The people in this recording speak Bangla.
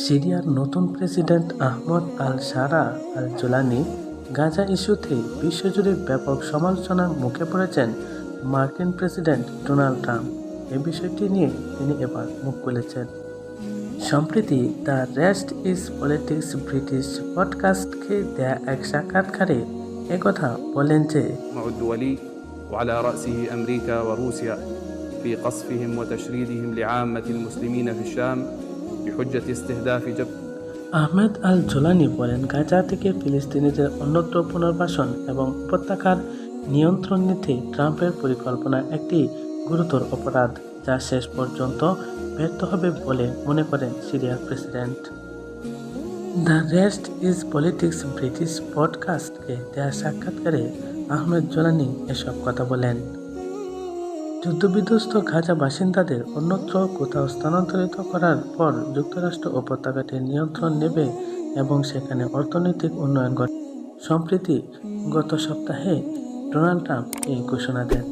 সিরিয়ার নতুন প্রেসিডেন্ট আহমদ আল সারা আল জোলানি গাজা ইস্যুতে বিশ্বজুড়ে ব্যাপক সমালোচনার মুখে পড়েছেন মার্কিন প্রেসিডেন্ট ডোনাল্ড ট্রাম্প। এই বিষয়টি নিয়ে তিনি এবার মুখ খুলেছেন। সম্প্রতি the rest is politics British পডকাস্টকে দেয়া এক সাক্ষাৎকারে একথা বলেন যে الدولي وعلى رأسه أمريكا وروسيا في قصفهم وتشريدهم لعامة المسلمين في الشام بحجة استهداف আহমেদ আল জোলানি বলেন, গাজা থেকে ফিলিস্তিনিদের অন্যত্র পুনর্বাসন এবং উপত্যকার নিয়ন্ত্রণ নিতে ট্রাম্পের পরিকল্পনা একটি গুরুতর অপরাধ, যা শেষ পর্যন্ত ব্যর্থ হবে বলে মনে করেন সিরিয়ার president. The rest is politics British পডকাস্টকে দেয়া সাক্ষাৎকারে আহমেদ জোলানি এসব কথা বলেন। যুদ্ধবিধ্বস্ত গাজা বাসিন্দাদের অন্যত্র কোথাও স্থানান্তরিত করার পর যুক্তরাষ্ট্র উপত্যকাটির নিয়ন্ত্রণ নেবে এবং সেখানে অর্থনৈতিক উন্নয়ন ঘটবে। সম্প্রতি গত সপ্তাহে ডোনাল্ড ট্রাম্প এই ঘোষণা দেন।